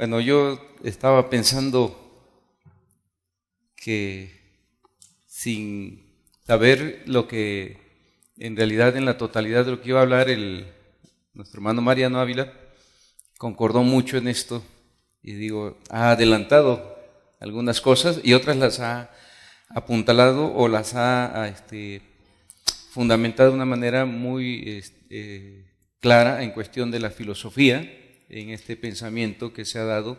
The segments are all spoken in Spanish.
Bueno, yo estaba pensando que sin saber lo que en realidad en la totalidad de lo que iba a hablar nuestro hermano Mariano Ávila, concordó mucho en esto y digo, ha adelantado algunas cosas y otras las ha apuntalado o las ha fundamentado de una manera muy clara en cuestión de la filosofía, en este pensamiento que se ha dado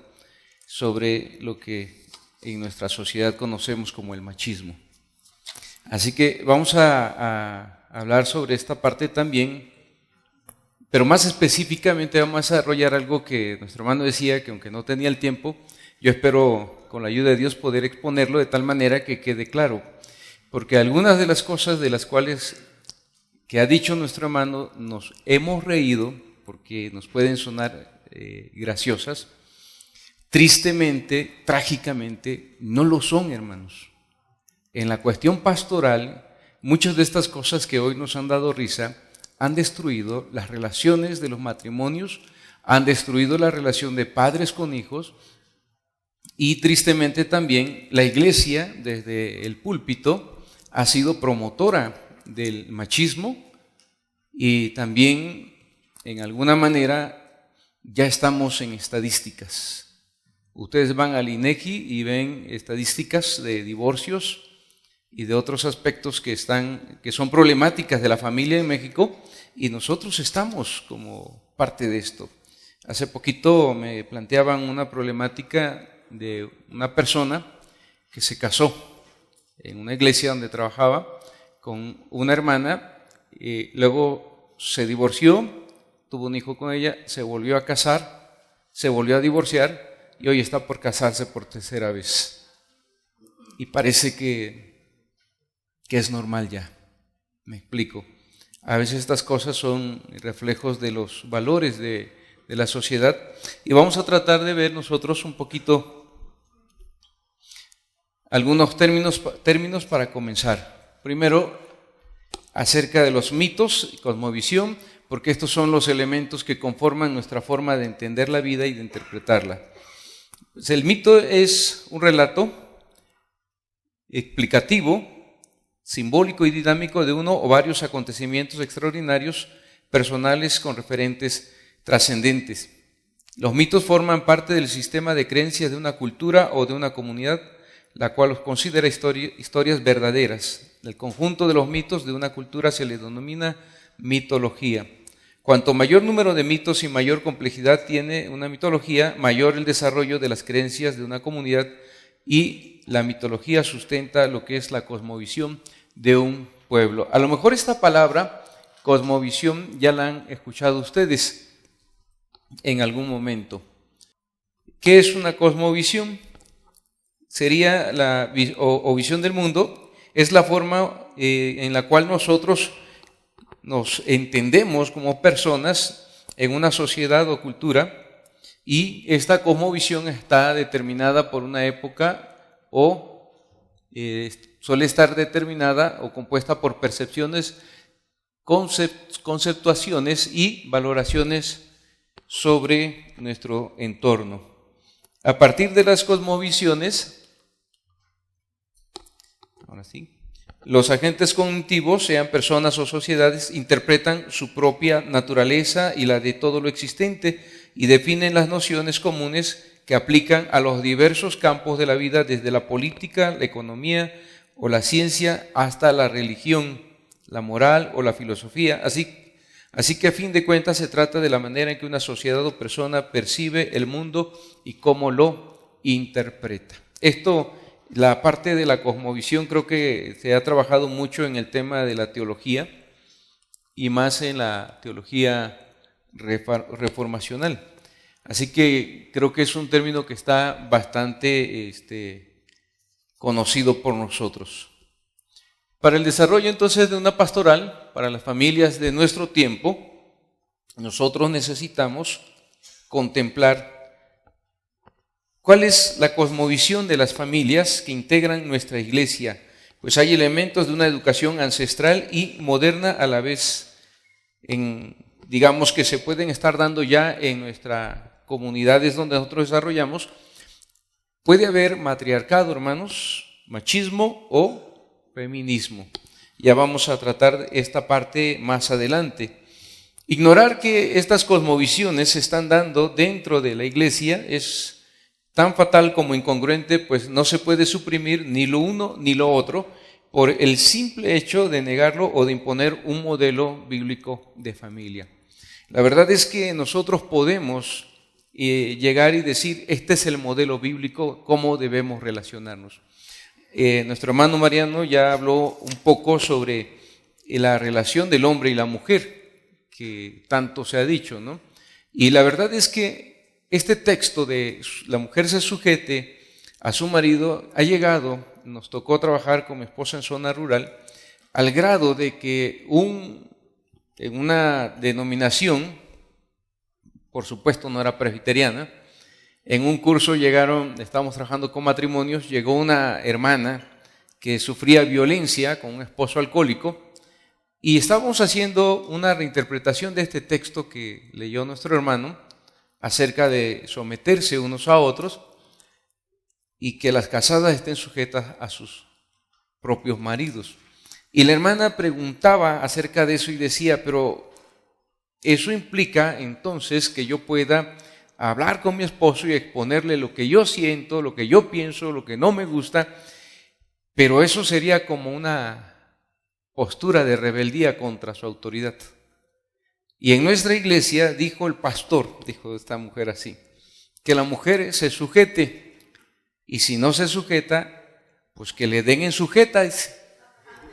sobre lo que en nuestra sociedad conocemos como el machismo. Así que vamos a hablar sobre esta parte también, pero más específicamente vamos a desarrollar algo que nuestro hermano decía, que aunque no tenía el tiempo, yo espero con la ayuda de Dios poder exponerlo de tal manera que quede claro, porque algunas de las cosas de las cuales que ha dicho nuestro hermano nos hemos reído, porque nos pueden sonar graciosas, tristemente, trágicamente, no lo son, hermanos. En la cuestión pastoral, muchas de estas cosas que hoy nos han dado risa han destruido las relaciones de los matrimonios, han destruido la relación de padres con hijos y tristemente también la iglesia desde el púlpito ha sido promotora del machismo y también en alguna manera ya estamos en estadísticas. Ustedes van al INEGI y ven estadísticas de divorcios y de otros aspectos que son problemáticas de la familia en México y nosotros estamos como parte de esto. Hace poquito me planteaban una problemática de una persona que se casó en una iglesia donde trabajaba con una hermana, y luego se divorció, tuvo un hijo con ella, se volvió a casar, se volvió a divorciar y hoy está por casarse por tercera vez. Y parece que es normal ya. Me explico. A veces estas cosas son reflejos de los valores de la sociedad y vamos a tratar de ver nosotros un poquito algunos términos para comenzar. Primero, acerca de los mitos y cosmovisión, porque estos son los elementos que conforman nuestra forma de entender la vida y de interpretarla. Pues el mito es un relato explicativo, simbólico y dinámico de uno o varios acontecimientos extraordinarios, personales con referentes trascendentes. Los mitos forman parte del sistema de creencias de una cultura o de una comunidad, la cual los considera historias verdaderas. El conjunto de los mitos de una cultura se le denomina mitología. Cuanto mayor número de mitos y mayor complejidad tiene una mitología, mayor el desarrollo de las creencias de una comunidad y la mitología sustenta lo que es la cosmovisión de un pueblo. A lo mejor esta palabra, cosmovisión, ya la han escuchado ustedes en algún momento. ¿Qué es una cosmovisión? Sería o visión del mundo, es la forma en la cual nosotros nos entendemos como personas en una sociedad o cultura y esta cosmovisión está determinada por una época o suele estar determinada o compuesta por percepciones, conceptuaciones y valoraciones sobre nuestro entorno. A partir de las cosmovisiones, ahora sí, los agentes cognitivos, sean personas o sociedades, interpretan su propia naturaleza y la de todo lo existente y definen las nociones comunes que aplican a los diversos campos de la vida, desde la política, la economía o la ciencia hasta la religión, la moral o la filosofía. Así que a fin de cuentas se trata de la manera en que una sociedad o persona percibe el mundo y cómo lo interpreta. Esto, la parte de la cosmovisión, creo que se ha trabajado mucho en el tema de la teología y más en la teología reformacional. Así que creo que es un término que está bastante conocido por nosotros. Para el desarrollo entonces de una pastoral, para las familias de nuestro tiempo, nosotros necesitamos contemplar ¿cuál es la cosmovisión de las familias que integran nuestra iglesia? Pues hay elementos de una educación ancestral y moderna a la vez, digamos que se pueden estar dando ya en nuestra comunidades donde nosotros desarrollamos, puede haber matriarcado, hermanos, machismo o feminismo. Ya vamos a tratar esta parte más adelante. Ignorar que estas cosmovisiones se están dando dentro de la iglesia es tan fatal como incongruente, pues no se puede suprimir ni lo uno ni lo otro por el simple hecho de negarlo o de imponer un modelo bíblico de familia. La verdad es que nosotros podemos llegar y decir, este es el modelo bíblico, cómo debemos relacionarnos. Nuestro hermano Mariano ya habló un poco sobre la relación del hombre y la mujer, que tanto se ha dicho, ¿no? Y la verdad es que este texto de la mujer se sujete a su marido ha llegado, nos tocó trabajar con mi esposa en zona rural, al grado de que en una denominación, por supuesto no era presbiteriana, en un curso estábamos trabajando con matrimonios, llegó una hermana que sufría violencia con un esposo alcohólico y estábamos haciendo una reinterpretación de este texto que leyó nuestro hermano acerca de someterse unos a otros y que las casadas estén sujetas a sus propios maridos. Y la hermana preguntaba acerca de eso y decía, pero eso implica entonces que yo pueda hablar con mi esposo y exponerle lo que yo siento, lo que yo pienso, lo que no me gusta, pero eso sería como una postura de rebeldía contra su autoridad. Y en nuestra iglesia dijo el pastor, dijo esta mujer así, que la mujer se sujete y si no se sujeta, pues que le den en sujeta,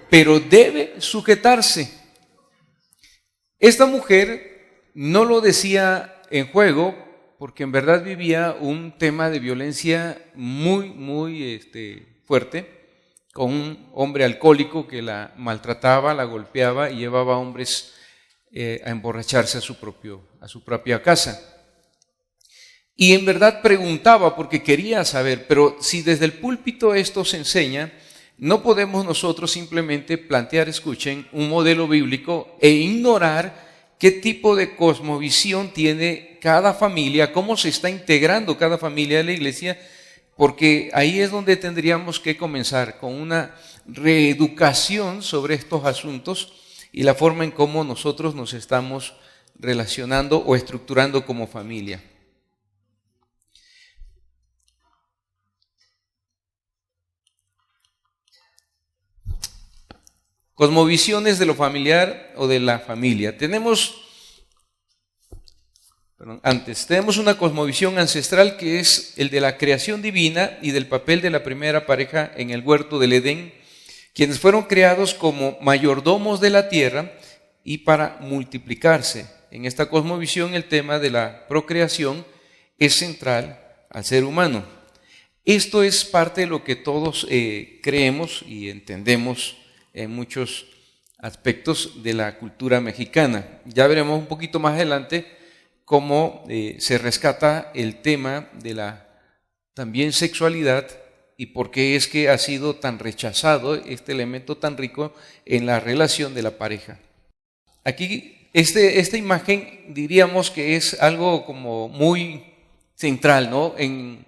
pero debe sujetarse. Esta mujer no lo decía en juego porque en verdad vivía un tema de violencia muy fuerte con un hombre alcohólico que la maltrataba, la golpeaba y llevaba a hombres a emborracharse a su propia casa. Y en verdad preguntaba porque quería saber, pero si desde el púlpito esto se enseña, no podemos nosotros simplemente plantear, escuchen, un modelo bíblico e ignorar qué tipo de cosmovisión tiene cada familia, cómo se está integrando cada familia de la iglesia, porque ahí es donde tendríamos que comenzar con una reeducación sobre estos asuntos y la forma en cómo nosotros nos estamos relacionando o estructurando como familia. Cosmovisiones de lo familiar o de la familia. Tenemos una cosmovisión ancestral que es el de la creación divina y del papel de la primera pareja en el huerto del Edén, quienes fueron creados como mayordomos de la tierra y para multiplicarse. En esta cosmovisión el tema de la procreación es central al ser humano. Esto es parte de lo que todos creemos y entendemos en muchos aspectos de la cultura mexicana. Ya veremos un poquito más adelante cómo se rescata el tema de la también sexualidad y por qué es que ha sido tan rechazado este elemento tan rico en la relación de la pareja. Aquí esta imagen diríamos que es algo como muy central, ¿no? En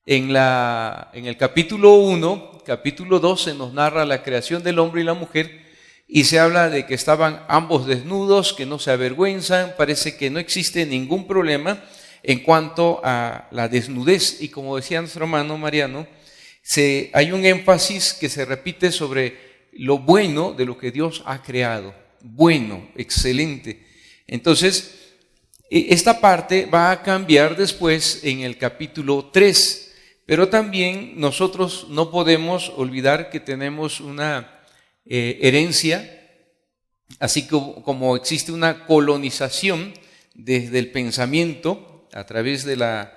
el capítulo 1, capítulo 2 se nos narra la creación del hombre y la mujer y se habla de que estaban ambos desnudos, que no se avergüenzan, parece que no existe ningún problema en cuanto a la desnudez. Y como decía nuestro hermano Mariano, hay un énfasis que se repite sobre lo bueno de lo que Dios ha creado. Bueno, excelente. Entonces, esta parte va a cambiar después en el capítulo 3, pero también nosotros no podemos olvidar que tenemos una herencia, así como existe una colonización desde el pensamiento a través de la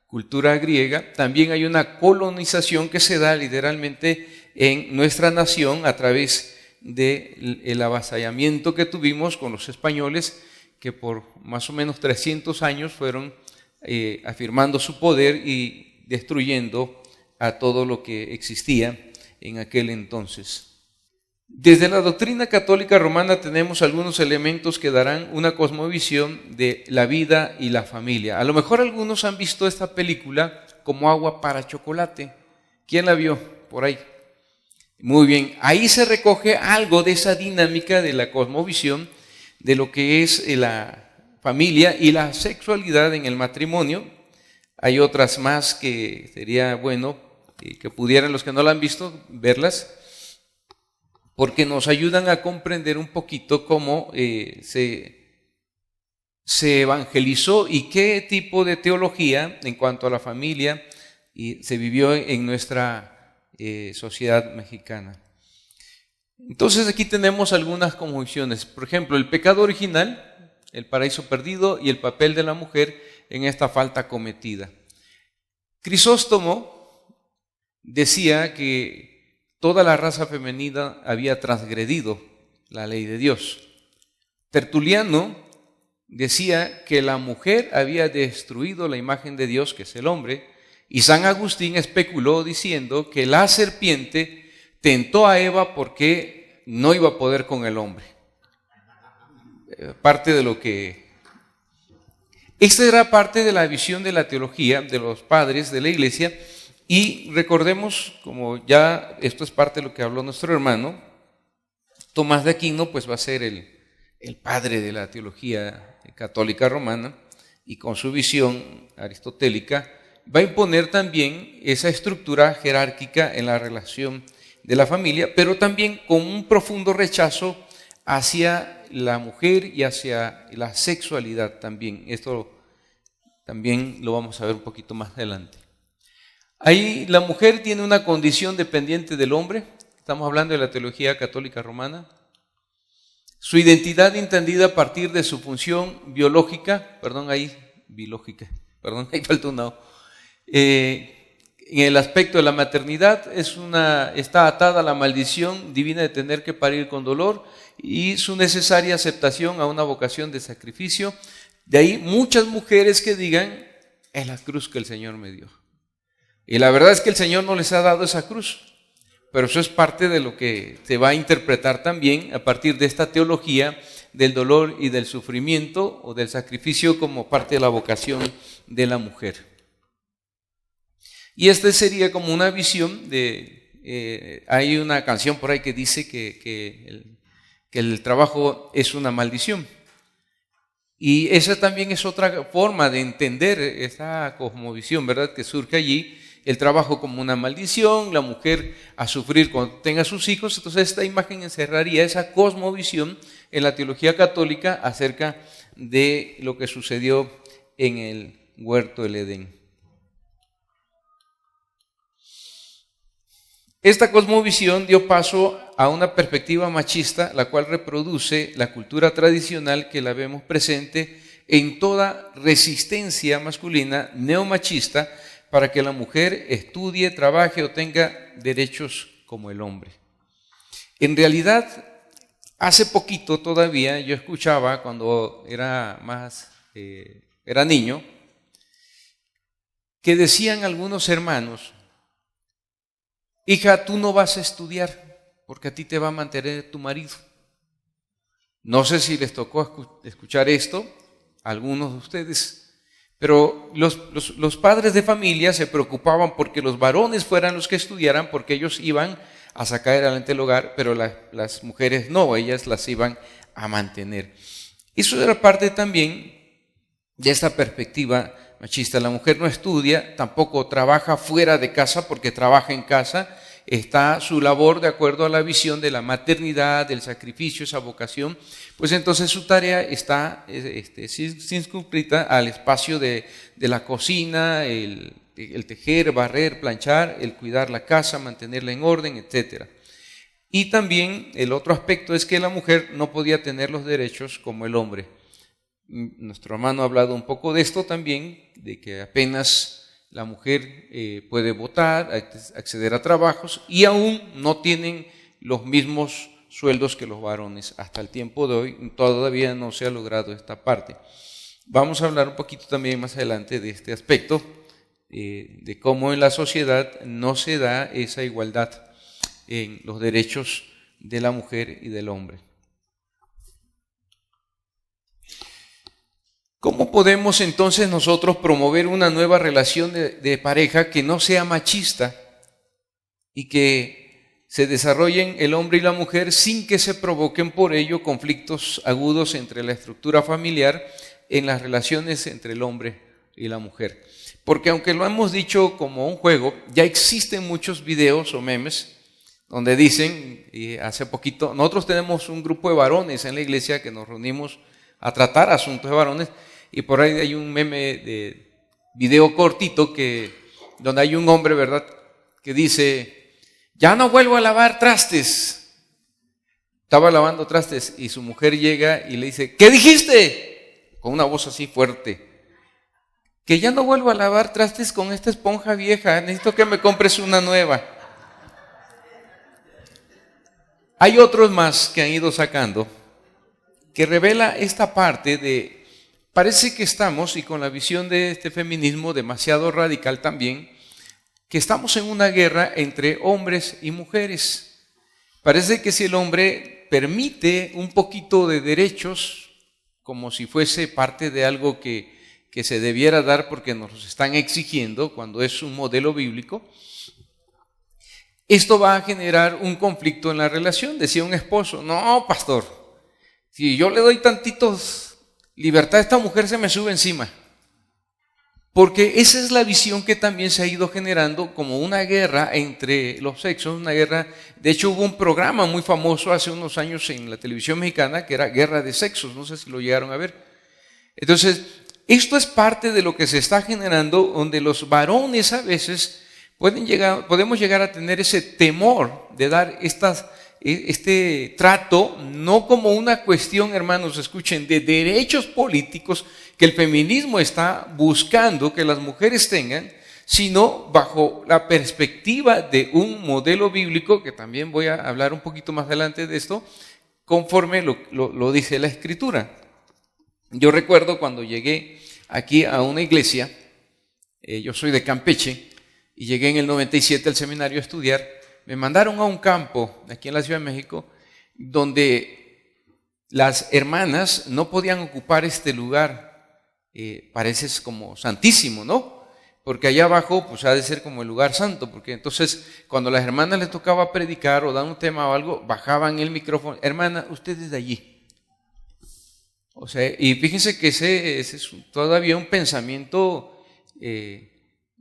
cultura griega, también hay una colonización que se da literalmente en nuestra nación a través del avasallamiento que tuvimos con los españoles, que por más o menos 300 años fueron afirmando su poder y destruyendo a todo lo que existía en aquel entonces. Desde la doctrina católica romana tenemos algunos elementos que darán una cosmovisión de la vida y la familia. A lo mejor algunos han visto esta película como Agua para Chocolate. ¿Quién la vio por ahí? Muy bien, ahí se recoge algo de esa dinámica de la cosmovisión de lo que es la familia y la sexualidad en el matrimonio. Hay otras más que sería bueno que pudieran los que no la han visto verlas, porque nos ayudan a comprender un poquito cómo se evangelizó y qué tipo de teología en cuanto a la familia se vivió en nuestra sociedad mexicana. Entonces aquí tenemos algunas conjunciones. Por ejemplo, el pecado original, el paraíso perdido y el papel de la mujer en esta falta cometida. Crisóstomo decía que toda la raza femenina había transgredido la ley de Dios. Tertuliano decía que la mujer había destruido la imagen de Dios, que es el hombre, y San Agustín especuló diciendo que la serpiente tentó a Eva porque no iba a poder con el hombre. Parte de lo que... Esta era parte de la visión de la teología de los padres de la iglesia. Y recordemos, como ya esto es parte de lo que habló nuestro hermano, Tomás de Aquino pues va a ser el padre de la teología católica romana, y con su visión aristotélica va a imponer también esa estructura jerárquica en la relación de la familia, pero también con un profundo rechazo hacia la mujer y hacia la sexualidad también. Esto también lo vamos a ver un poquito más adelante. Ahí la mujer tiene una condición dependiente del hombre. Estamos hablando de la teología católica romana. Su identidad entendida a partir de su función biológica, biológica, ahí falta un no. En el aspecto de la maternidad está atada a la maldición divina de tener que parir con dolor y su necesaria aceptación a una vocación de sacrificio. De ahí muchas mujeres que digan, es la cruz que el Señor me dio. Y la verdad es que el Señor no les ha dado esa cruz, pero eso es parte de lo que se va a interpretar también a partir de esta teología del dolor y del sufrimiento o del sacrificio como parte de la vocación de la mujer. Y esta sería como una visión de... hay una canción por ahí que dice que el trabajo es una maldición. Y esa también es otra forma de entender esa cosmovisión, ¿verdad?, que surge allí. El trabajo como una maldición, la mujer a sufrir cuando tenga sus hijos. Entonces esta imagen encerraría esa cosmovisión en la teología católica acerca de lo que sucedió en el huerto del Edén. Esta cosmovisión dio paso a una perspectiva machista, la cual reproduce la cultura tradicional que la vemos presente en toda resistencia masculina neomachista para que la mujer estudie, trabaje o tenga derechos como el hombre. En realidad, hace poquito todavía yo escuchaba, cuando era niño, que decían algunos hermanos, hija, tú no vas a estudiar porque a ti te va a mantener tu marido. No sé si les tocó escuchar esto a algunos de ustedes. Pero los padres de familia se preocupaban porque los varones fueran los que estudiaran, porque ellos iban a sacar adelante el hogar, pero las mujeres no, ellas las iban a mantener. Eso era parte también de esta perspectiva machista. La mujer no estudia, tampoco trabaja fuera de casa porque trabaja en casa. Está su labor de acuerdo a la visión de la maternidad, del sacrificio, esa vocación, pues entonces su tarea está circunscrita al espacio de la cocina, el tejer, barrer, planchar, el cuidar la casa, mantenerla en orden, etc. Y también el otro aspecto es que la mujer no podía tener los derechos como el hombre. Nuestro hermano ha hablado un poco de esto también, de que apenas la mujer puede votar, acceder a trabajos y aún no tienen los mismos sueldos que los varones. Hasta el tiempo de hoy todavía no se ha logrado esta parte. Vamos a hablar un poquito también más adelante de este aspecto, de cómo en la sociedad no se da esa igualdad en los derechos de la mujer y del hombre. ¿Cómo podemos entonces nosotros promover una nueva relación de pareja que no sea machista y que se desarrollen el hombre y la mujer sin que se provoquen por ello conflictos agudos entre la estructura familiar en las relaciones entre el hombre y la mujer? Porque aunque lo hemos dicho como un juego, ya existen muchos videos o memes donde dicen, y hace poquito, nosotros tenemos un grupo de varones en la iglesia que nos reunimos a tratar asuntos de varones, y por ahí hay un meme de video cortito donde hay un hombre, ¿verdad?, que dice: ya no vuelvo a lavar trastes. Estaba lavando trastes y su mujer llega y le dice: ¿qué dijiste? Con una voz así fuerte: que ya no vuelvo a lavar trastes con esta esponja vieja, necesito que me compres una nueva. Hay otros más que han ido sacando que revela esta parte de, parece que estamos, y con la visión de este feminismo demasiado radical también, que estamos en una guerra entre hombres y mujeres. Parece que si el hombre permite un poquito de derechos, como si fuese parte de algo que se debiera dar porque nos los están exigiendo cuando es un modelo bíblico, esto va a generar un conflicto en la relación. Decía un esposo: no, pastor, si yo le doy tantitos libertad a esta mujer, se me sube encima. Porque esa es la visión que también se ha ido generando como una guerra entre los sexos, una guerra. De hecho, hubo un programa muy famoso hace unos años en la televisión mexicana que era Guerra de Sexos, no sé si lo llegaron a ver. Entonces, esto es parte de lo que se está generando, donde los varones a veces podemos llegar a tener ese temor de dar este trato, no como una cuestión, hermanos, escuchen, de derechos políticos que el feminismo está buscando que las mujeres tengan, sino bajo la perspectiva de un modelo bíblico, que también voy a hablar un poquito más adelante de esto, conforme lo dice la Escritura. Yo recuerdo cuando llegué aquí a una iglesia, yo soy de Campeche, y llegué en el 97 al seminario a estudiar. Me mandaron a un campo aquí en la Ciudad de México, donde las hermanas no podían ocupar este lugar, parece como santísimo, ¿no? Porque allá abajo pues ha de ser como el lugar santo, porque entonces cuando las hermanas les tocaba predicar o dar un tema o algo, bajaban el micrófono: hermana, usted es de allí. O sea, y fíjense que ese es todavía un pensamiento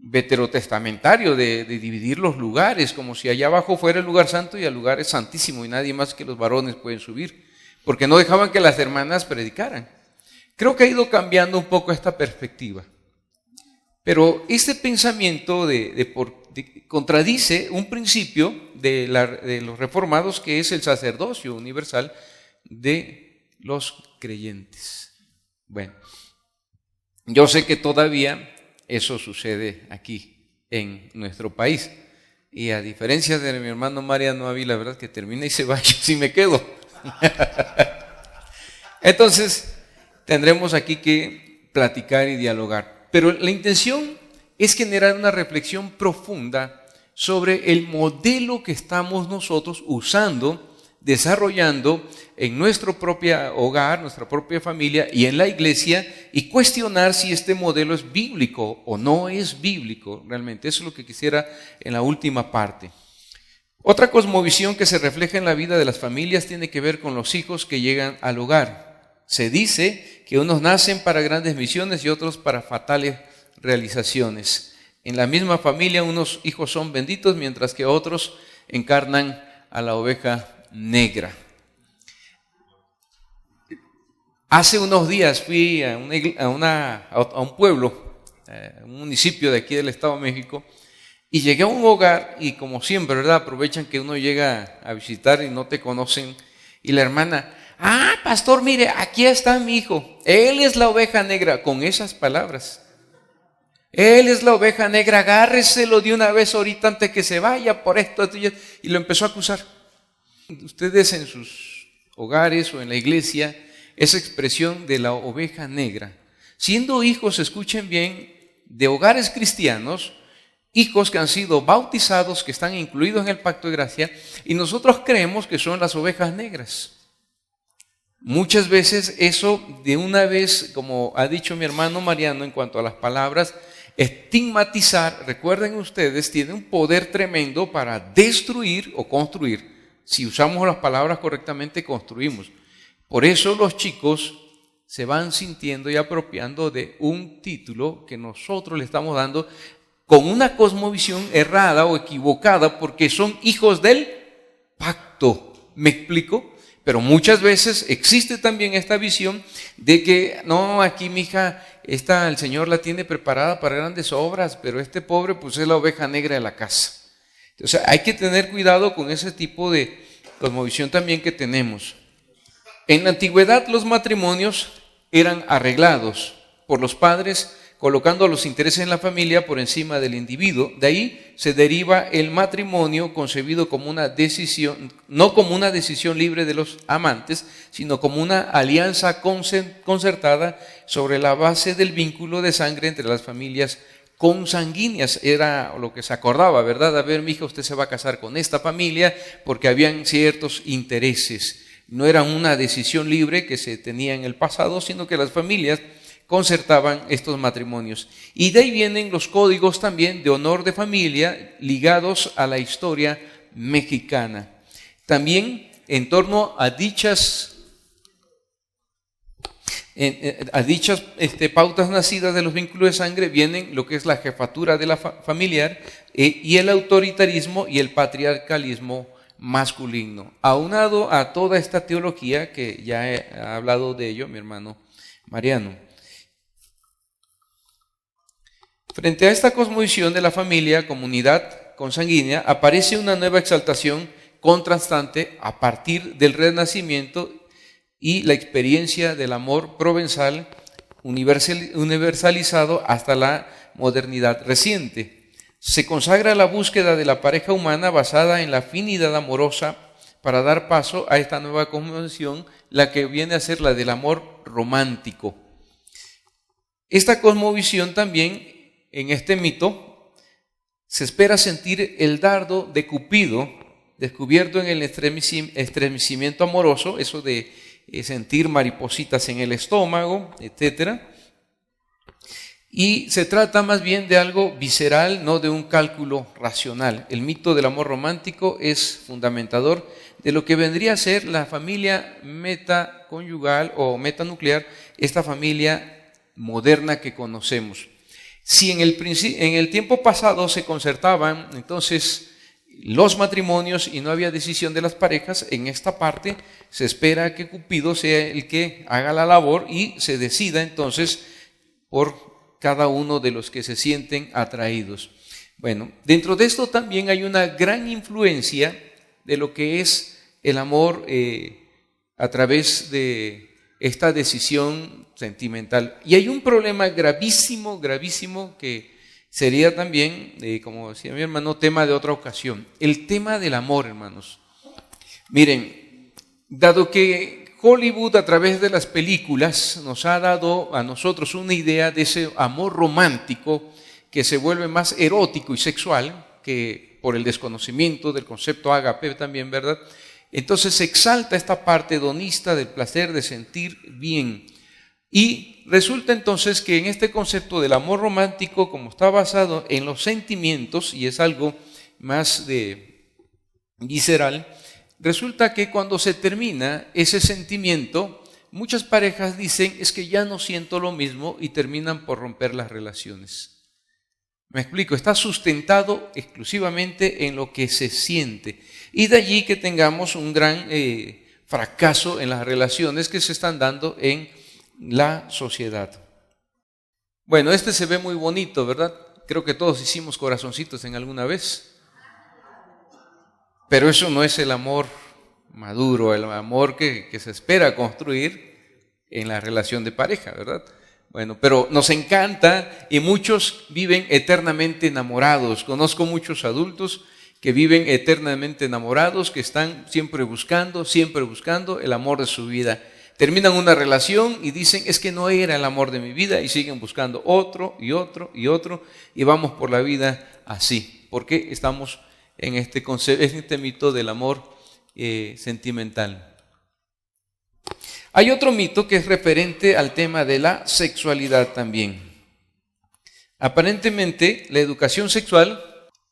veterotestamentario de dividir los lugares, como si allá abajo fuera el lugar santo y el lugar es santísimo y nadie más que los varones pueden subir, porque no dejaban que las hermanas predicaran. Creo que ha ido cambiando un poco esta perspectiva, pero este pensamiento contradice un principio de los reformados, que es el sacerdocio universal de los creyentes. Bueno, yo sé que todavía eso sucede aquí en nuestro país, y a diferencia de mi hermano Mariano Ávila, la verdad que termina y se va, yo sí me quedo. Entonces tendremos aquí que platicar y dialogar, pero la intención es generar una reflexión profunda sobre el modelo que estamos nosotros usando, desarrollando en nuestro propio hogar, nuestra propia familia y en la iglesia, y cuestionar si este modelo es bíblico o no es bíblico realmente. Eso es lo que quisiera en la última parte. Otra cosmovisión que se refleja en la vida de las familias tiene que ver con los hijos que llegan al hogar. Se dice que unos nacen para grandes misiones y otros para fatales realizaciones. En la misma familia unos hijos son benditos, mientras que otros encarnan a la oveja negra. Hace unos días fui a un pueblo, un municipio de aquí del Estado de México, y llegué a un hogar y, como siempre, ¿verdad?, aprovechan que uno llega a visitar y no te conocen, y la hermana: pastor, mire, aquí está mi hijo, él es la oveja negra, con esas palabras. Él es la oveja negra, agárreselo de una vez ahorita antes que se vaya por esto, y lo empezó a acusar. Ustedes en sus hogares o en la iglesia, esa expresión de la oveja negra, siendo hijos, escuchen bien, de hogares cristianos, hijos que han sido bautizados, que están incluidos en el pacto de gracia, y nosotros creemos que son las ovejas negras. Muchas veces eso de una vez, como ha dicho mi hermano Mariano en cuanto a las palabras, estigmatizar, recuerden ustedes, tiene un poder tremendo para destruir o construir. Si usamos las palabras correctamente, construimos. Por eso los chicos se van sintiendo y apropiando de un título que nosotros le estamos dando con una cosmovisión errada o equivocada, porque son hijos del pacto. ¿Me explico? Pero muchas veces existe también esta visión de que, no, aquí mi hija, el Señor la tiene preparada para grandes obras, pero este pobre pues es la oveja negra de la casa. Entonces hay que tener cuidado con ese tipo de cosmovisión también que tenemos. En la antigüedad los matrimonios eran arreglados por los padres, colocando los intereses en la familia por encima del individuo. De ahí se deriva el matrimonio concebido como una decisión, no como una decisión libre de los amantes, sino como una alianza concertada sobre la base del vínculo de sangre entre las familias consanguíneas. Era lo que se acordaba, ¿verdad? A ver, mija, usted se va a casar con esta familia porque habían ciertos intereses. No era una decisión libre que se tenía en el pasado, sino que las familias concertaban estos matrimonios. Y de ahí vienen los códigos también de honor de familia ligados a la historia mexicana. También en torno a dichas pautas nacidas de los vínculos de sangre vienen lo que es la jefatura de la familiar y el autoritarismo y el patriarcalismo masculino. Aunado a toda esta teología que ya he hablado de ello mi hermano Mariano. Frente a esta cosmovisión de la familia, comunidad consanguínea, aparece una nueva exaltación contrastante a partir del Renacimiento y la experiencia del amor provenzal universalizado hasta la modernidad reciente. Se consagra la búsqueda de la pareja humana basada en la afinidad amorosa para dar paso a esta nueva cosmovisión, la que viene a ser la del amor romántico. Esta cosmovisión también, en este mito, se espera sentir el dardo de Cupido descubierto en el estremecimiento amoroso, eso de sentir maripositas en el estómago, etc. Y se trata más bien de algo visceral, no de un cálculo racional. El mito del amor romántico es fundamentador de lo que vendría a ser la familia metaconyugal o metanuclear, esta familia moderna que conocemos. Si en el tiempo pasado se concertaban entonces los matrimonios y no había decisión de las parejas, en esta parte se espera que Cupido sea el que haga la labor y se decida entonces por cada uno de los que se sienten atraídos. Bueno, dentro de esto también hay una gran influencia de lo que es el amor a través de esta decisión sentimental. Y hay un problema gravísimo, gravísimo, que sería también, como decía mi hermano, tema de otra ocasión. El tema del amor, hermanos. Miren, dado que Hollywood a través de las películas nos ha dado a nosotros una idea de ese amor romántico que se vuelve más erótico y sexual, que por el desconocimiento del concepto ágape también, ¿verdad? Entonces se exalta esta parte hedonista del placer de sentir bien. Y resulta entonces que en este concepto del amor romántico, como está basado en los sentimientos y es algo más visceral, resulta que cuando se termina ese sentimiento, muchas parejas dicen, es que ya no siento lo mismo y terminan por romper las relaciones. Me explico, está sustentado exclusivamente en lo que se siente. Y de allí que tengamos un gran fracaso en las relaciones que se están dando en la sociedad. Bueno, este se ve muy bonito, ¿verdad? Creo que todos hicimos corazoncitos en alguna vez. Pero eso no es el amor maduro, el amor que se espera construir en la relación de pareja, ¿verdad? Bueno, pero nos encanta y muchos viven eternamente enamorados. Conozco muchos adultos que viven eternamente enamorados, que están siempre buscando el amor de su vida. Terminan una relación y dicen, es que no era el amor de mi vida, y siguen buscando otro y otro y otro, y vamos por la vida así, porque estamos en este mito del amor sentimental. Hay otro mito que es referente al tema de la sexualidad también. Aparentemente, la educación sexual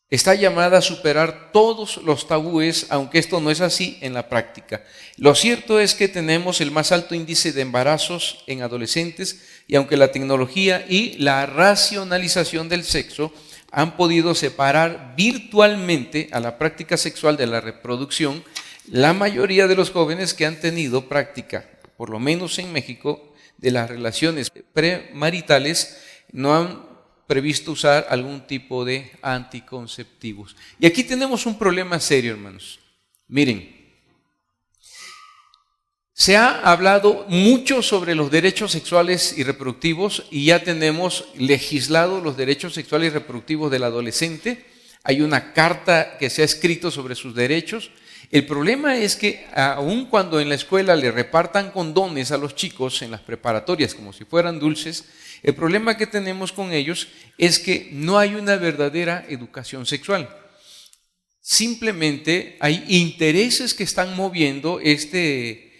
está llamada a superar todos los tabúes, aunque esto no es así en la práctica. Lo cierto es que tenemos el más alto índice de embarazos en adolescentes, y aunque la tecnología y la racionalización del sexo han podido separar virtualmente a la práctica sexual de la reproducción, la mayoría de los jóvenes que han tenido práctica, por lo menos en México, de las relaciones premaritales, no han previsto usar algún tipo de anticonceptivos. Y aquí tenemos un problema serio, hermanos. Miren, se ha hablado mucho sobre los derechos sexuales y reproductivos, y ya tenemos legislado los derechos sexuales y reproductivos del adolescente. Hay una carta que se ha escrito sobre sus derechos. El problema es que aun cuando en la escuela le repartan condones a los chicos en las preparatorias como si fueran dulces, el problema que tenemos con ellos es que no hay una verdadera educación sexual. Simplemente hay intereses que están moviendo este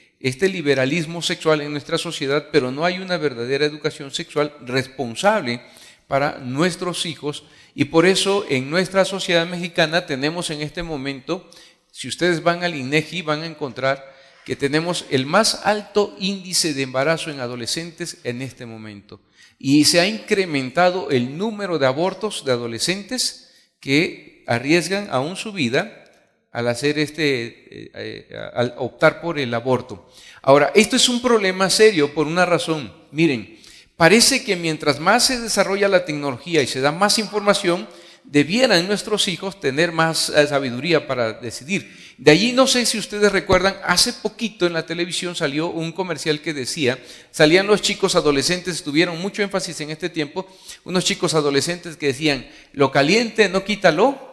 liberalismo sexual en nuestra sociedad, pero no hay una verdadera educación sexual responsable para nuestros hijos, y por eso en nuestra sociedad mexicana tenemos en este momento, si ustedes van al INEGI, van a encontrar que tenemos el más alto índice de embarazo en adolescentes en este momento. Y se ha incrementado el número de abortos de adolescentes que arriesgan aún su vida al hacer al optar por el aborto. Ahora, esto es un problema serio por una razón. Miren, parece que mientras más se desarrolla la tecnología y se da más información, debieran nuestros hijos tener más sabiduría para decidir. De allí, no sé si ustedes recuerdan, hace poquito en la televisión salió un comercial que decía, salían los chicos adolescentes, tuvieron mucho énfasis en este tiempo, unos chicos adolescentes que decían, lo caliente no quita lo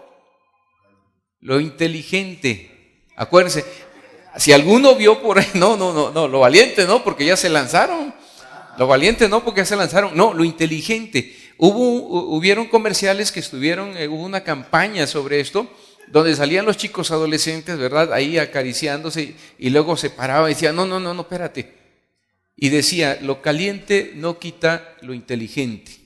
inteligente. Acuérdense, si alguno vio por ahí, no, lo valiente no, porque ya se lanzaron. Lo valiente no, porque ya se lanzaron. No, lo inteligente. Hubieron comerciales que hubo una campaña sobre esto, donde salían los chicos adolescentes, ¿verdad? Ahí acariciándose, y luego se paraba y decía, no, espérate. Y decía, lo caliente no quita lo inteligente.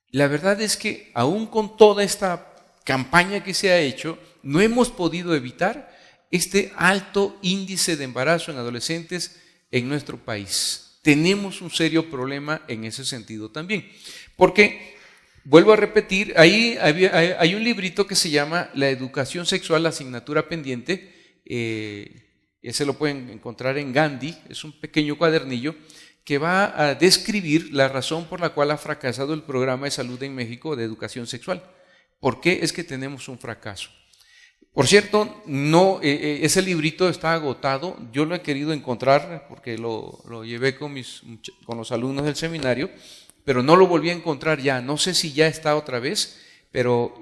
La verdad es que aún con toda esta campaña que se ha hecho, no hemos podido evitar este alto índice de embarazo en adolescentes en nuestro país. Tenemos un serio problema en ese sentido también, porque, vuelvo a repetir, ahí hay un librito que se llama La educación sexual, la asignatura pendiente, ese lo pueden encontrar en Gandhi, es un pequeño cuadernillo que va a describir la razón por la cual ha fracasado el programa de salud en México de educación sexual. ¿Por qué es que tenemos un fracaso? Por cierto, ese librito está agotado. Yo lo he querido encontrar porque lo llevé con los alumnos del seminario, pero no lo volví a encontrar ya. No sé si ya está otra vez, pero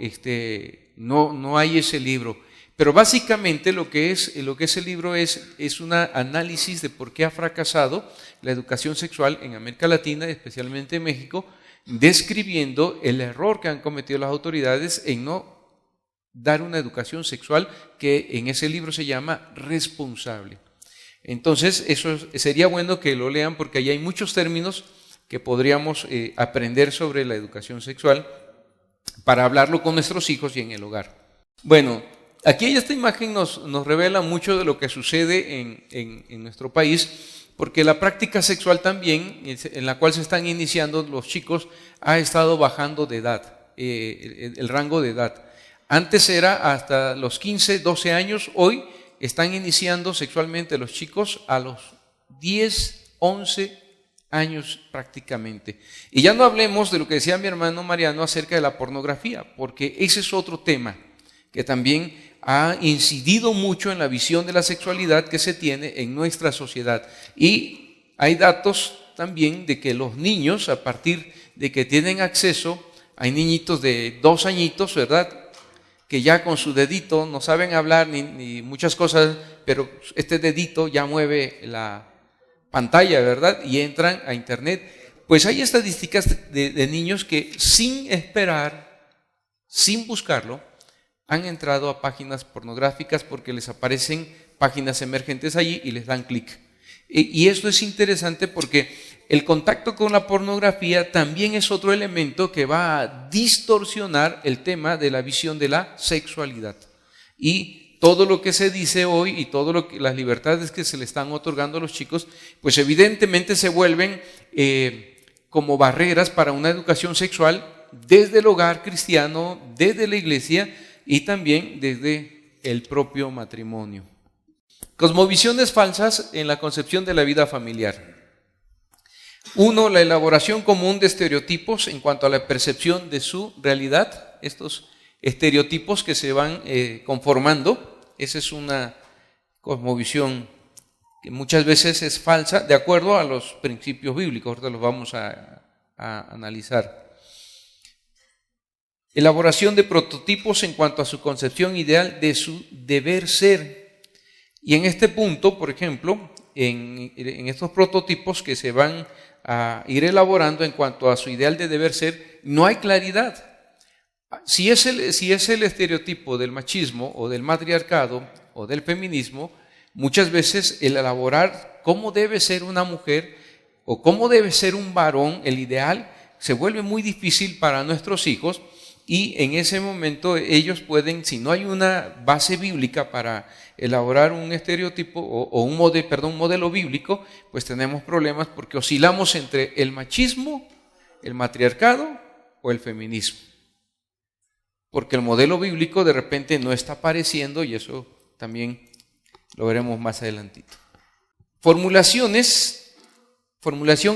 no hay ese libro. Pero básicamente lo que ese libro es un análisis de por qué ha fracasado la educación sexual en América Latina, especialmente en México, describiendo el error que han cometido las autoridades en no dar una educación sexual que en ese libro se llama responsable. Entonces, eso sería bueno que lo lean, porque ahí hay muchos términos que podríamos aprender sobre la educación sexual para hablarlo con nuestros hijos y en el hogar. Bueno, aquí esta imagen nos revela mucho de lo que sucede en nuestro país, porque la práctica sexual también, en la cual se están iniciando los chicos, ha estado bajando de edad, el rango de edad. Antes era hasta los 15, 12 años, hoy están iniciando sexualmente los chicos a los 10, 11 años prácticamente. Y ya no hablemos de lo que decía mi hermano Mariano acerca de la pornografía, porque ese es otro tema que también ha incidido mucho en la visión de la sexualidad que se tiene en nuestra sociedad. Y hay datos también de que los niños, a partir de que tienen acceso, hay niñitos de 2 añitos, ¿verdad?, que ya con su dedito no saben hablar ni muchas cosas, pero este dedito ya mueve pantalla, ¿verdad? Y entran a internet. Pues hay estadísticas de niños que sin esperar, sin buscarlo, han entrado a páginas pornográficas porque les aparecen páginas emergentes allí y les dan clic. Y esto es interesante porque el contacto con la pornografía también es otro elemento que va a distorsionar el tema de la visión de la sexualidad. Y todo lo que se dice hoy y todo las libertades que se le están otorgando a los chicos, pues evidentemente se vuelven como barreras para una educación sexual desde el hogar cristiano, desde la iglesia y también desde el propio matrimonio. Cosmovisiones falsas en la concepción de la vida familiar. 1. La elaboración común de estereotipos en cuanto a la percepción de su realidad. Estos estereotipos que se van conformando, esa es una cosmovisión que muchas veces es falsa de acuerdo a los principios bíblicos. Ahorita los vamos a analizar. Elaboración de prototipos en cuanto a su concepción ideal de su deber ser. Y en este punto, por ejemplo, en estos prototipos que se van a ir elaborando en cuanto a su ideal de deber ser, no hay claridad. Si es el estereotipo del machismo o del matriarcado o del feminismo, muchas veces el elaborar cómo debe ser una mujer o cómo debe ser un varón, el ideal, se vuelve muy difícil para nuestros hijos. Y en ese momento ellos pueden, si no hay una base bíblica para elaborar un estereotipo o un modelo bíblico, pues tenemos problemas porque oscilamos entre el machismo, el matriarcado o el feminismo. Porque el modelo bíblico de repente no está apareciendo y eso también lo veremos más adelantito. Formulación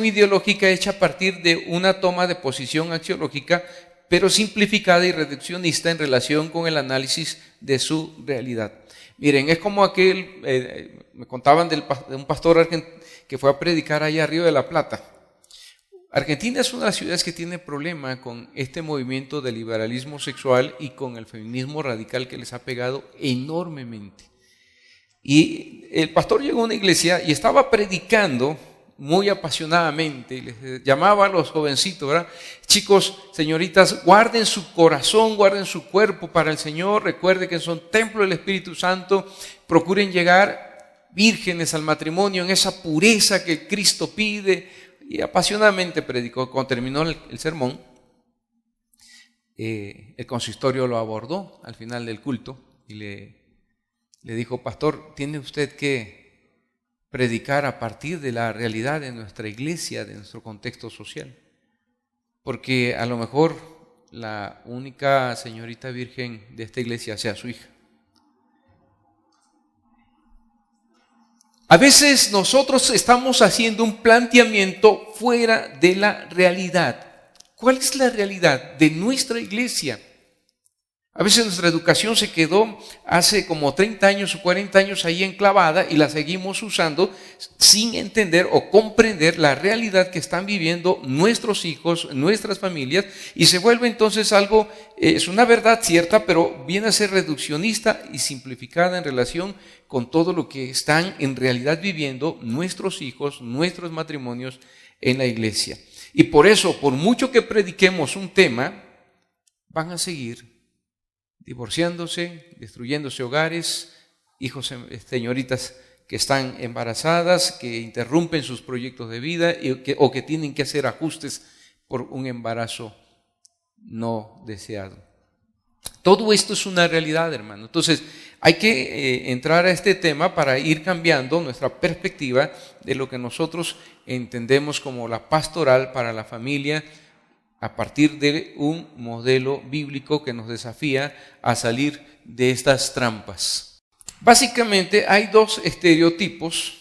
ideológica hecha a partir de una toma de posición axiológica pero simplificada y reduccionista en relación con el análisis de su realidad. Miren, es como me contaban de un pastor que fue a predicar allá a Río de la Plata. Argentina es una de las ciudades que tiene problema con este movimiento de liberalismo sexual y con el feminismo radical que les ha pegado enormemente. Y el pastor llegó a una iglesia y estaba predicando muy apasionadamente, y les llamaba a los jovencitos, ¿verdad? Chicos, señoritas, guarden su corazón, guarden su cuerpo para el Señor, recuerden que son templo del Espíritu Santo, procuren llegar vírgenes al matrimonio en esa pureza que Cristo pide, y apasionadamente predicó. Cuando terminó el sermón, el consistorio lo abordó al final del culto y le dijo: pastor, tiene usted que predicar a partir de la realidad de nuestra iglesia, de nuestro contexto social. Porque a lo mejor la única señorita virgen de esta iglesia sea su hija. A veces nosotros estamos haciendo un planteamiento fuera de la realidad. ¿Cuál es la realidad de nuestra iglesia? A veces nuestra educación se quedó hace como 30 años o 40 años ahí enclavada y la seguimos usando sin entender o comprender la realidad que están viviendo nuestros hijos, nuestras familias, y se vuelve entonces algo, es una verdad cierta, pero viene a ser reduccionista y simplificada en relación con todo lo que están en realidad viviendo nuestros hijos, nuestros matrimonios en la iglesia. Y por eso, por mucho que prediquemos un tema, van a seguir divorciándose, destruyéndose hogares, hijos, señoritas que están embarazadas, que interrumpen sus proyectos de vida o que tienen que hacer ajustes por un embarazo no deseado. Todo esto es una realidad, hermano. Entonces, hay que entrar a este tema para ir cambiando nuestra perspectiva de lo que nosotros entendemos como la pastoral para la familia, a partir de un modelo bíblico que nos desafía a salir de estas trampas. Básicamente hay dos estereotipos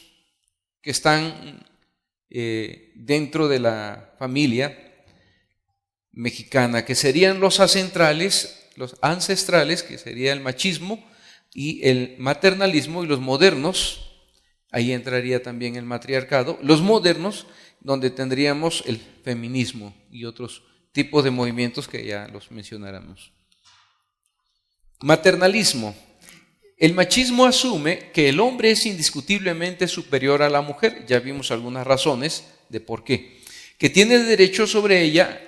que están dentro de la familia mexicana, que serían los ancestrales, que sería el machismo y el maternalismo, y los modernos, ahí entraría también el matriarcado, los modernos, donde tendríamos el feminismo y otros tipos de movimientos que ya los mencionáramos. Maternalismo. El machismo asume que el hombre es indiscutiblemente superior a la mujer. Ya vimos algunas razones de por qué. Que tiene derecho sobre ella,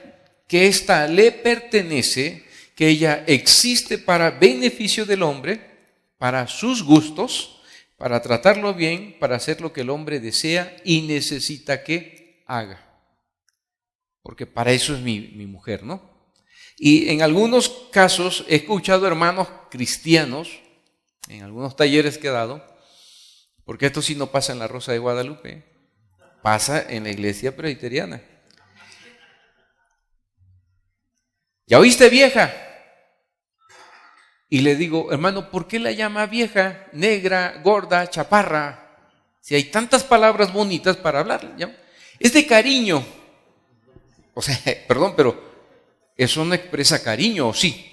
que ésta le pertenece, que ella existe para beneficio del hombre, para sus gustos, para tratarlo bien, para hacer lo que el hombre desea y necesita que haga. Porque para eso es mi mujer, ¿no? Y en algunos casos he escuchado hermanos cristianos, en algunos talleres que he dado, porque esto sí no pasa en la Rosa de Guadalupe, pasa en la iglesia presbiteriana. ¿Ya oíste, vieja? Y le digo, hermano, ¿por qué la llama vieja, negra, gorda, chaparra? Si hay tantas palabras bonitas para hablar. ¿Ya? Es de cariño. O sea, perdón, pero eso no expresa cariño, ¿o sí?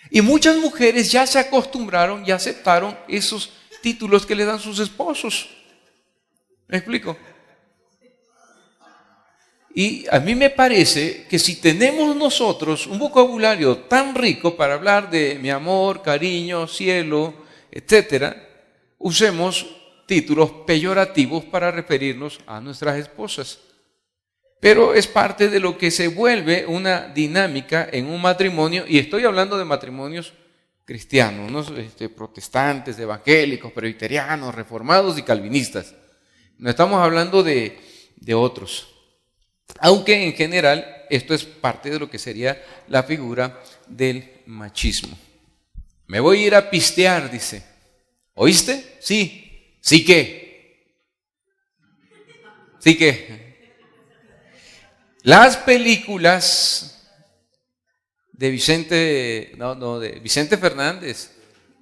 Y muchas mujeres ya se acostumbraron y aceptaron esos títulos que le dan sus esposos. ¿Me explico? Y a mí me parece que si tenemos nosotros un vocabulario tan rico para hablar de mi amor, cariño, cielo, etcétera, usemos títulos peyorativos para referirnos a nuestras esposas. Pero es parte de lo que se vuelve una dinámica en un matrimonio, y estoy hablando de matrimonios cristianos, no protestantes, evangélicos, presbiterianos, reformados y calvinistas. No estamos hablando de otros. Aunque en general esto es parte de lo que sería la figura del machismo. Me voy a ir a pistear, dice. ¿Oíste? Sí. ¿Sí qué? ¿Sí qué? Las películas de Vicente Fernández,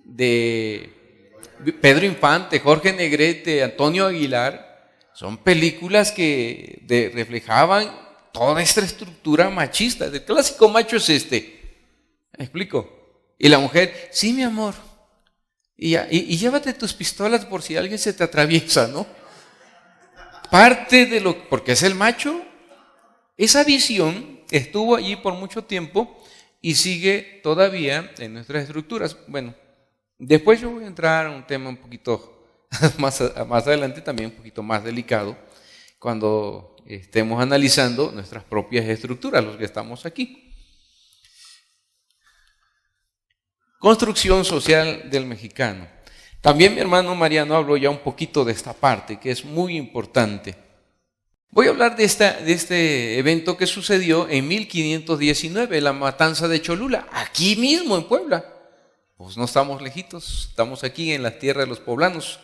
de Pedro Infante, Jorge Negrete, Antonio Aguilar, son películas que reflejaban toda esta estructura machista. El clásico macho es este. ¿Me explico? Y la mujer, sí, mi amor. Y llévate tus pistolas por si alguien se te atraviesa, ¿no? Parte de lo, porque es el macho. Esa visión estuvo allí por mucho tiempo y sigue todavía en nuestras estructuras. Bueno, después yo voy a entrar a un tema un poquito más adelante, también un poquito más delicado, cuando estemos analizando nuestras propias estructuras, los que estamos aquí. Construcción social del mexicano. También mi hermano Mariano habló ya un poquito de esta parte, que es muy importante. Voy a hablar de este evento que sucedió en 1519, la matanza de Cholula, aquí mismo en Puebla. Pues no estamos lejitos, estamos aquí en la tierra de los poblanos,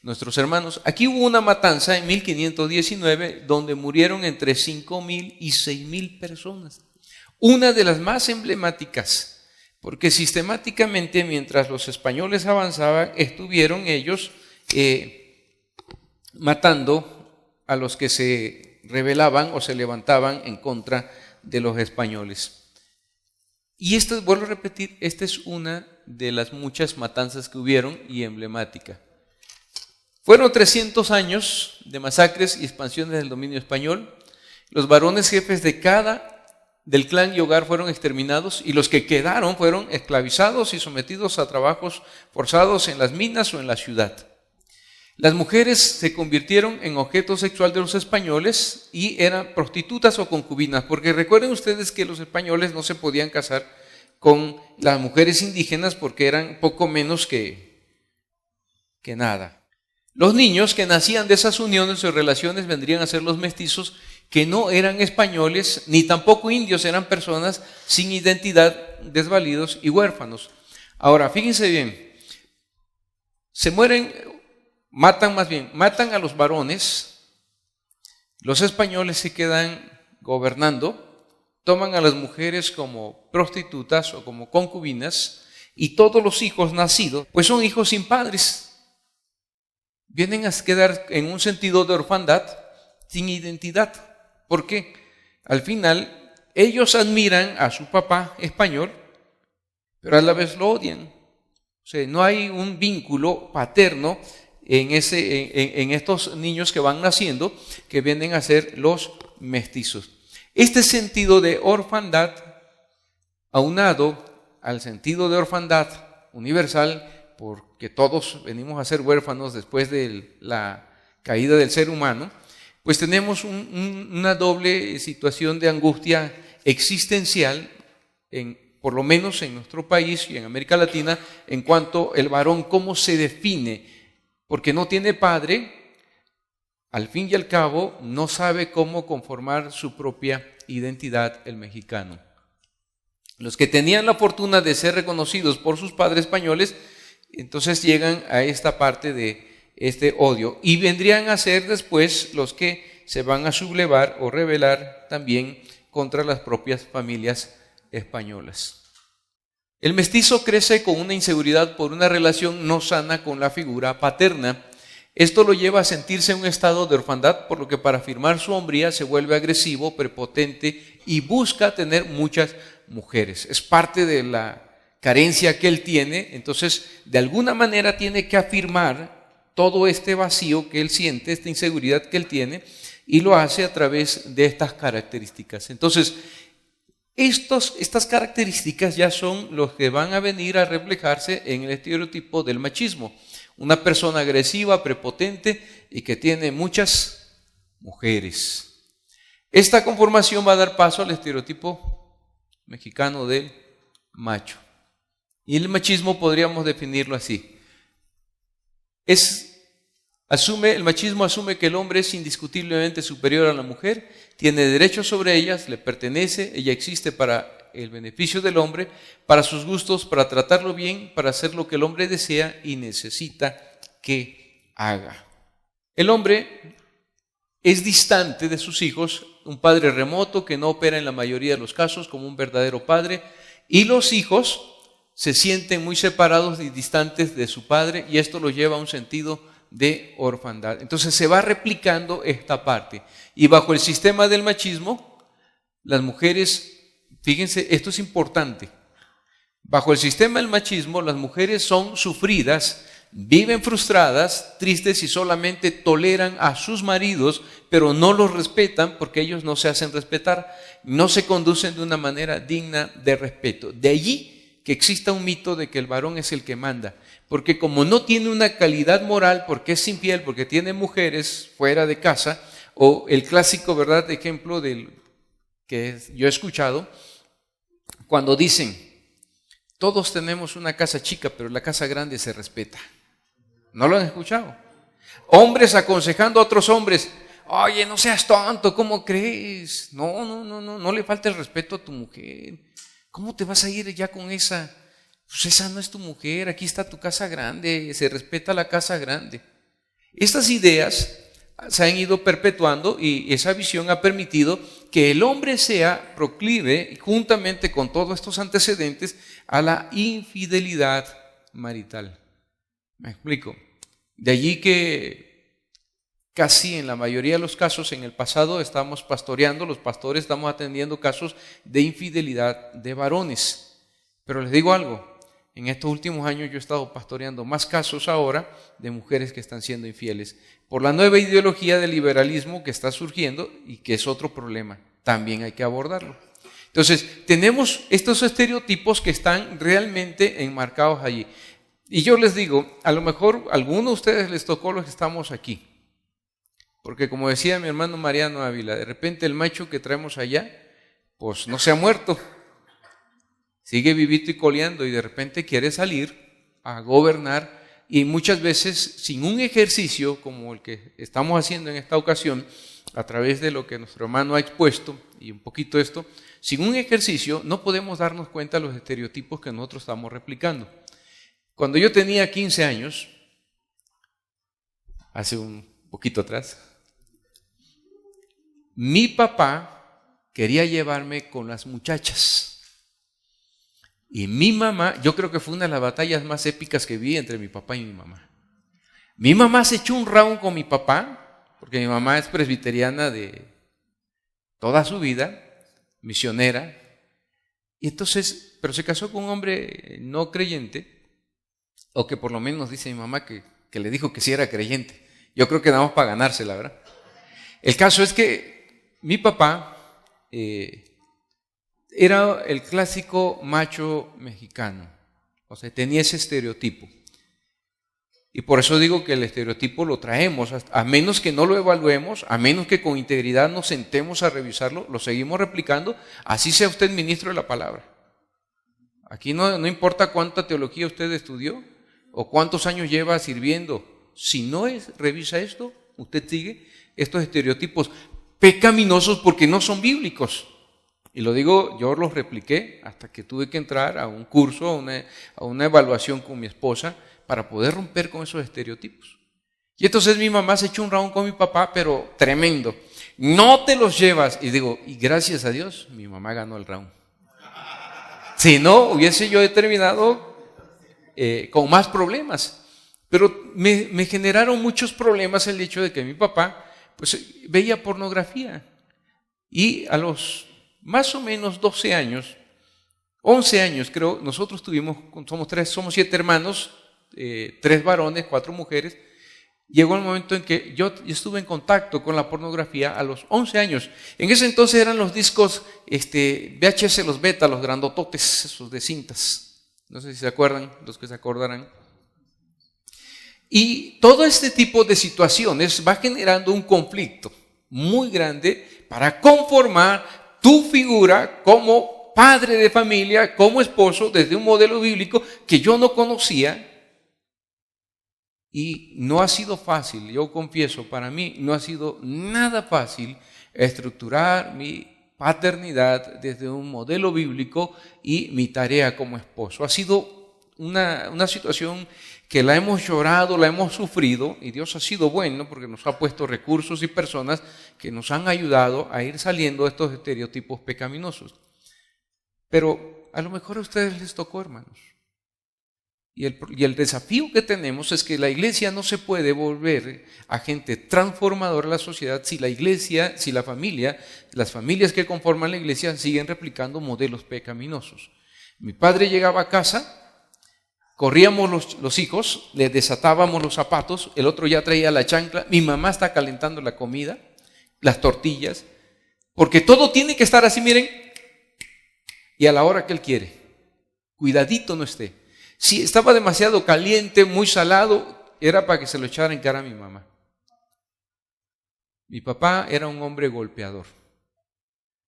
nuestros hermanos. Aquí hubo una matanza en 1519 donde murieron entre 5,000 y 6,000 personas. Una de las más emblemáticas, porque sistemáticamente mientras los españoles avanzaban, estuvieron ellos matando a los que se rebelaban o se levantaban en contra de los españoles. Y vuelvo a repetir, esta es una de las muchas matanzas que hubieron y emblemática. Fueron 300 años de masacres y expansiones del dominio español. Los varones jefes del clan y hogar fueron exterminados y los que quedaron fueron esclavizados y sometidos a trabajos forzados en las minas o en la ciudad. Las mujeres se convirtieron en objeto sexual de los españoles y eran prostitutas o concubinas, porque recuerden ustedes que los españoles no se podían casar con las mujeres indígenas porque eran poco menos que nada. Los niños que nacían de esas uniones o relaciones vendrían a ser los mestizos, que no eran españoles ni tampoco indios, eran personas sin identidad, desvalidos y huérfanos. Ahora, fíjense bien, matan a los varones, los españoles se quedan gobernando, toman a las mujeres como prostitutas o como concubinas y todos los hijos nacidos, pues son hijos sin padres. Vienen a quedar en un sentido de orfandad, sin identidad. ¿Por qué? Al final, ellos admiran a su papá español, pero a la vez lo odian. O sea, no hay un vínculo paterno en estos niños que van naciendo, que vienen a ser los mestizos. Este sentido de orfandad, aunado al sentido de orfandad universal, porque todos venimos a ser huérfanos después de la caída del ser humano, pues tenemos una doble situación de angustia existencial, por lo menos en nuestro país y en América Latina, en cuanto al varón, cómo se define, porque no tiene padre, al fin y al cabo no sabe cómo conformar su propia identidad el mexicano. Los que tenían la fortuna de ser reconocidos por sus padres españoles, entonces llegan a esta parte de este odio y vendrían a ser después los que se van a sublevar o rebelar también contra las propias familias españolas. El mestizo crece con una inseguridad por una relación no sana con la figura paterna. Esto lo lleva a sentirse en un estado de orfandad, por lo que para afirmar su hombría se vuelve agresivo, prepotente y busca tener muchas mujeres. Es parte de la carencia que él tiene, entonces de alguna manera tiene que afirmar todo este vacío que él siente, esta inseguridad que él tiene, y lo hace a través de estas características. Entonces, estas características ya son los que van a venir a reflejarse en el estereotipo del machismo. Una persona agresiva, prepotente y que tiene muchas mujeres. Esta conformación va a dar paso al estereotipo mexicano del macho. Y el machismo podríamos definirlo así. El machismo asume que el hombre es indiscutiblemente superior a la mujer, tiene derechos sobre ellas, le pertenece, ella existe para el beneficio del hombre, para sus gustos, para tratarlo bien, para hacer lo que el hombre desea y necesita que haga. El hombre es distante de sus hijos, un padre remoto que no opera en la mayoría de los casos como un verdadero padre, y los hijos se sienten muy separados y distantes de su padre, y esto los lleva a un sentido de orfandad. Entonces se va replicando esta parte. Y bajo el sistema del machismo, las mujeres, fíjense, esto es importante, bajo el sistema del machismo, las mujeres son sufridas, viven frustradas, tristes y solamente toleran a sus maridos, pero no los respetan porque ellos no se hacen respetar, no se conducen de una manera digna de respeto. De allí que exista un mito de que el varón es el que manda, porque como no tiene una calidad moral, porque es infiel, porque tiene mujeres fuera de casa, o el clásico, ¿verdad?, ejemplo del que yo he escuchado, cuando dicen, todos tenemos una casa chica, pero la casa grande se respeta. ¿No lo han escuchado? Hombres aconsejando a otros hombres, oye, no seas tonto, ¿cómo crees? No le falta el respeto a tu mujer. ¿Cómo te vas a ir ya con esa? Pues esa no es tu mujer, aquí está tu casa grande, se respeta la casa grande. Estas ideas se han ido perpetuando y esa visión ha permitido que el hombre sea proclive, juntamente con todos estos antecedentes, a la infidelidad marital. ¿Me explico? De allí que casi en la mayoría de los casos en el pasado estamos pastoreando, los pastores estamos atendiendo casos de infidelidad de varones. Pero les digo algo, en estos últimos años yo he estado pastoreando más casos ahora de mujeres que están siendo infieles por la nueva ideología del liberalismo que está surgiendo y que es otro problema, también hay que abordarlo. Entonces, tenemos estos estereotipos que están realmente enmarcados allí. Y yo les digo, a lo mejor a algunos de ustedes les tocó los que estamos aquí. Porque como decía mi hermano Mariano Ávila, de repente el macho que traemos allá, pues no se ha muerto. Sigue vivito y coleando y de repente quiere salir a gobernar y muchas veces sin un ejercicio como el que estamos haciendo en esta ocasión, a través de lo que nuestro hermano ha expuesto y un poquito esto, sin un ejercicio no podemos darnos cuenta de los estereotipos que nosotros estamos replicando. Cuando yo tenía 15 años, hace un poquito atrás, mi papá quería llevarme con las muchachas. Y mi mamá, yo creo que fue una de las batallas más épicas que vi entre mi papá y mi mamá. Mi mamá se echó un round con mi papá, porque mi mamá es presbiteriana de toda su vida, misionera, y entonces, pero se casó con un hombre no creyente, o que por lo menos dice mi mamá que le dijo que sí era creyente. Yo creo que nada más para ganársela, ¿verdad? El caso es que mi papá era el clásico macho mexicano, o sea, tenía ese estereotipo. Y por eso digo que el estereotipo lo traemos, a menos que no lo evaluemos, a menos que con integridad nos sentemos a revisarlo, lo seguimos replicando, así sea usted ministro de la palabra. Aquí no importa cuánta teología usted estudió o cuántos años lleva sirviendo. Si no revisa esto, usted sigue estos estereotipos pecaminosos porque no son bíblicos. Y lo digo, yo los repliqué hasta que tuve que entrar a un curso, a una evaluación con mi esposa para poder romper con esos estereotipos. Y entonces mi mamá se echó un round con mi papá, pero tremendo. No te los llevas. Y digo, y gracias a Dios, mi mamá ganó el round. Si no, hubiese yo terminado con más problemas. Pero me generaron muchos problemas el hecho de que mi papá pues, veía pornografía. Y a los más o menos 12 años, 11 años creo, nosotros somos 7 hermanos, 3 varones, 4 mujeres. Llegó el momento en que yo estuve en contacto con la pornografía a los 11 años. En ese entonces eran los discos VHS, los beta, los grandototes, esos de cintas. No sé si se acuerdan, los que se acordarán. Y todo este tipo de situaciones va generando un conflicto muy grande para conformar tu figura como padre de familia, como esposo, desde un modelo bíblico que yo no conocía. Y no ha sido fácil, yo confieso, para mí no ha sido nada fácil estructurar mi paternidad desde un modelo bíblico y mi tarea como esposo. Ha sido una situación que la hemos llorado, la hemos sufrido, y Dios ha sido bueno porque nos ha puesto recursos y personas que nos han ayudado a ir saliendo de estos estereotipos pecaminosos. Pero a lo mejor a ustedes les tocó, hermanos. Y el desafío que tenemos es que la iglesia no se puede volver agente transformador de la sociedad si la iglesia, si la familia, las familias que conforman la iglesia siguen replicando modelos pecaminosos. Mi padre llegaba a casa, corríamos los hijos, le desatábamos los zapatos, el otro ya traía la chancla, mi mamá está calentando la comida, las tortillas, porque todo tiene que estar así, miren, y a la hora que él quiere. Cuidadito no esté. Si estaba demasiado caliente, muy salado, era para que se lo echara en cara a mi mamá. Mi papá era un hombre golpeador.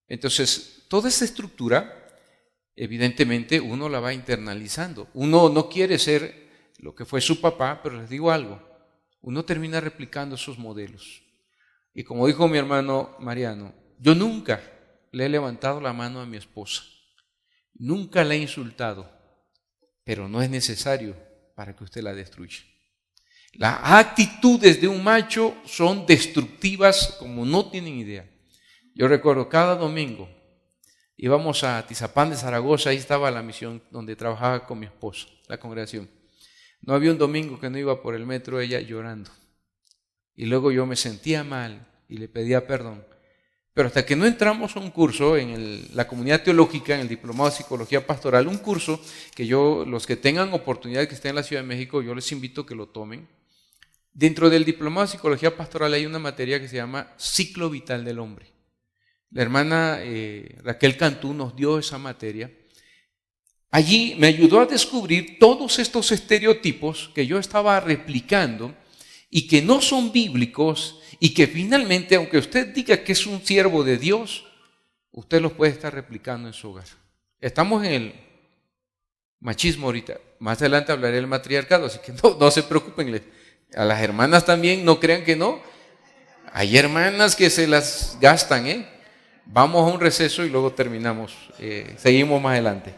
Entonces, toda esta estructura, evidentemente, uno la va internalizando. Uno no quiere ser lo que fue su papá, pero les digo algo, uno termina replicando esos modelos. Y como dijo mi hermano Mariano, yo nunca le he levantado la mano a mi esposa, nunca la he insultado. Pero no es necesario para que usted la destruya. Las actitudes de un macho son destructivas como no tienen idea. Yo recuerdo cada domingo íbamos a Tizapán de Zaragoza, ahí estaba la misión donde trabajaba con mi esposa, la congregación. No había un domingo que no iba por el metro ella llorando. Y luego yo me sentía mal y le pedía perdón. Pero hasta que no entramos a un curso en la comunidad teológica, en el Diplomado de Psicología Pastoral, un curso que los que tengan oportunidad que estén en la Ciudad de México, yo les invito a que lo tomen. Dentro del Diplomado de Psicología Pastoral hay una materia que se llama Ciclo Vital del Hombre. La hermana Raquel Cantú nos dio esa materia. Allí me ayudó a descubrir todos estos estereotipos que yo estaba replicando y que no son bíblicos y que finalmente, aunque usted diga que es un siervo de Dios, usted los puede estar replicando en su hogar. Estamos en el machismo ahorita. Más adelante hablaré del matriarcado, así que no se preocupen. A las hermanas también, no crean que no. Hay hermanas que se las gastan, Vamos a un receso y luego terminamos. Seguimos más adelante.